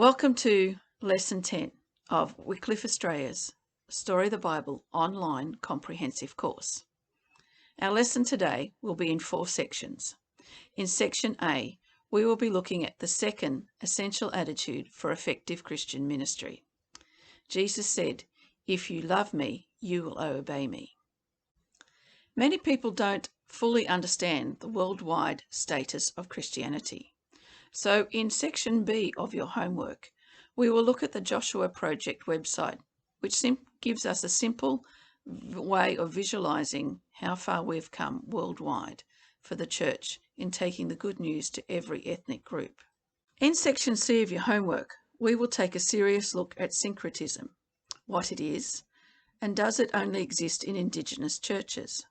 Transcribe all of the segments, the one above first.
Welcome to Lesson 10 of Wycliffe Australia's Story of the Bible online comprehensive course. Our lesson today will be in 4 sections. In Section A, we will be looking at the second essential attitude for effective Christian ministry. Jesus said, "If you love me, you will obey me." Many people don't fully understand the worldwide status of Christianity. So in Section B of your homework, we will look at the Joshua Project website, which gives us a simple way of visualizing how far we've come worldwide for the church in taking the good news to every ethnic group. In Section C of your homework, we will take a serious look at syncretism, what it is, and does it only exist in Indigenous churches?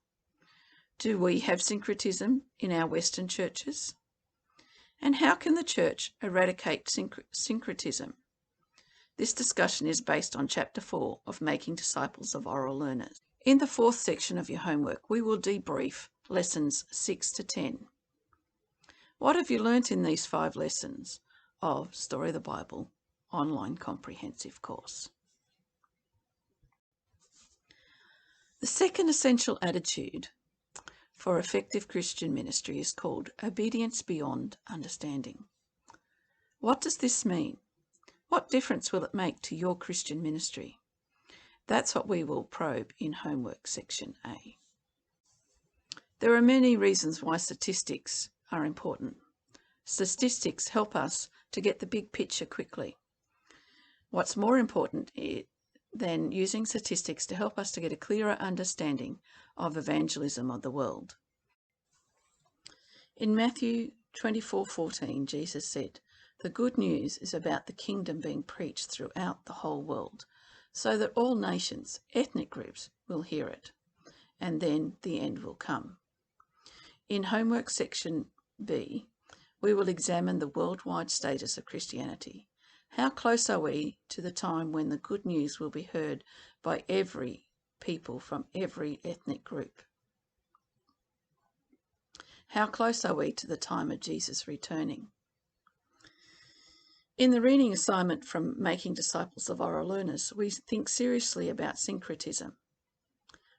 Do we have syncretism in our Western churches? And how can the church eradicate syncretism? This discussion is based on Chapter 4 of Making Disciples of Oral Learners. In the 4th section of your homework, we will debrief lessons 6 to 10. What have you learnt in these 5 lessons of Story of the Bible online comprehensive course? The second essential attitude for effective Christian ministry is called obedience beyond understanding. What does this mean? What difference will it make to your Christian ministry? That's what we will probe in Homework Section A. There are many reasons why statistics are important. Statistics help us to get the big picture quickly. What's more important than using statistics to help us to get a clearer understanding of evangelism of the world. In Matthew 24:14, Jesus said, "The good news is about the kingdom being preached throughout the whole world, so that all nations, ethnic groups will hear it, and then the end will come." In Homework Section B, we will examine the worldwide status of Christianity. How close are we to the time when the good news will be heard by every people from every ethnic group? How close are we to the time of Jesus returning? In the reading assignment from Making Disciples of Oral Learners, we think seriously about syncretism.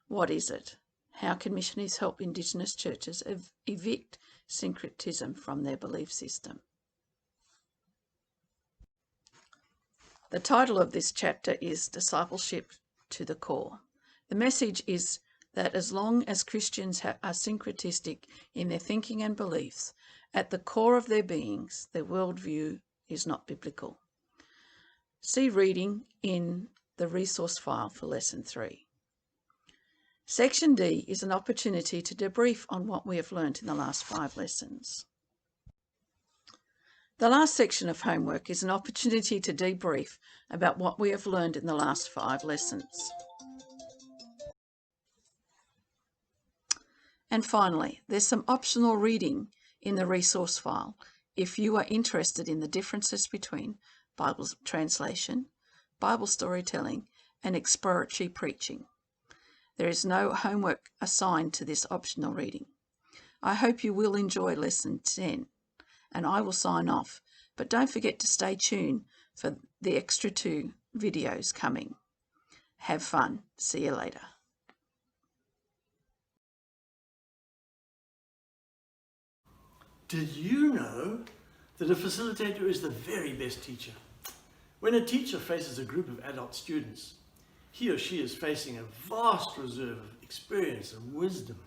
What is it? How can missionaries help Indigenous churches evict syncretism from their belief system? The title of this chapter is Discipleship to the Core. The message is that as long as Christians are syncretistic in their thinking and beliefs, at the core of their beings, their worldview is not biblical. See reading in the resource file for Lesson 3. Section D is an opportunity to debrief on what we have learnt in the last 5 lessons. The last section of homework is an opportunity to debrief about what we have learned in the last 5 lessons. And finally, there's some optional reading in the resource file if you are interested in the differences between Bible translation, Bible storytelling, and exploratory preaching. There is no homework assigned to this optional reading. I hope you will enjoy Lesson 10. And I will sign off, but don't forget to stay tuned for the extra 2 videos coming. Have fun. See you later. Did you know that a facilitator is the very best teacher? When a teacher faces a group of adult students, he or she is facing a vast reserve of experience and wisdom.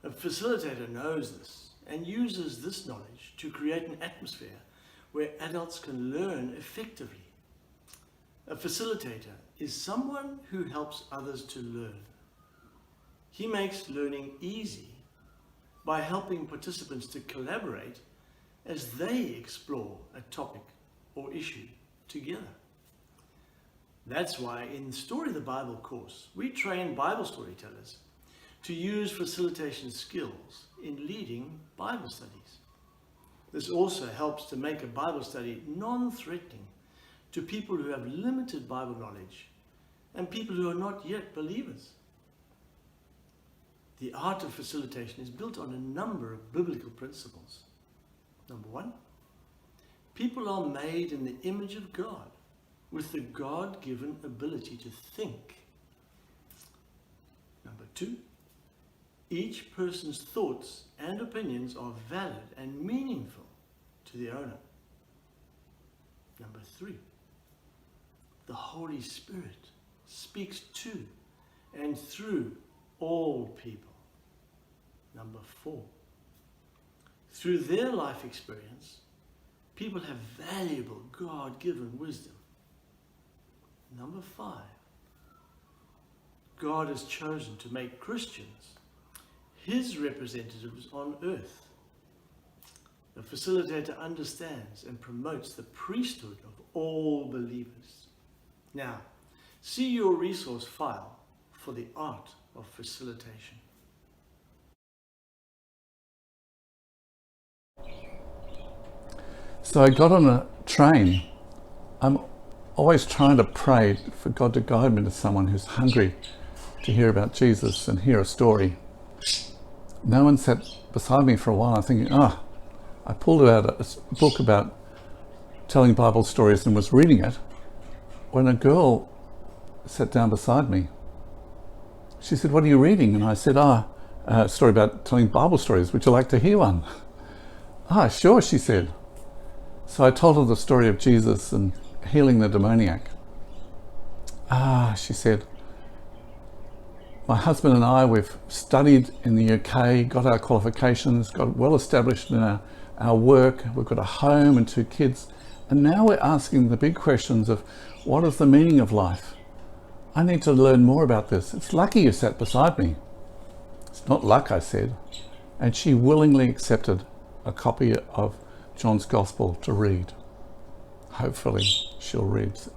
A facilitator knows this and uses this knowledge to create an atmosphere where adults can learn effectively. A facilitator is someone who helps others to learn. He makes learning easy by helping participants to collaborate as they explore a topic or issue together. That's why in the Story of the Bible course, we train Bible storytellers to use facilitation skills in leading Bible studies. This also helps to make a Bible study non-threatening to people who have limited Bible knowledge and people who are not yet believers. The art of facilitation is built on a number of biblical principles. Number 1, People are made in the image of God, with the God-given ability to think. Number 2, each person's thoughts and opinions are valid and meaningful to the owner. Number 3, the Holy Spirit speaks to and through all people. Number 4, through their life experience, people have valuable God-given wisdom. Number 5, God has chosen to make Christians His representatives on earth. The facilitator understands and promotes the priesthood of all believers. Now, see your resource file for the art of facilitation. So I got on a train. I'm always trying to pray for God to guide me to someone who's hungry to hear about Jesus and hear a story. No one sat beside me for a while. I'm thinking, I pulled out a book about telling Bible stories and was reading it when a girl sat down beside me. She said, "What are you reading?" And I said, a story about telling Bible stories. Would you like to hear one? Sure, she said. So I told her the story of Jesus and healing the demoniac. She said, "My husband and I, we've studied in the UK, got our qualifications, got well established in our work, we've got a home and 2 kids, and now we're asking the big questions of what is the meaning of life? I need to learn more about this. It's lucky you sat beside me." "It's not luck," I said. And she willingly accepted a copy of John's Gospel to read. Hopefully she'll read it.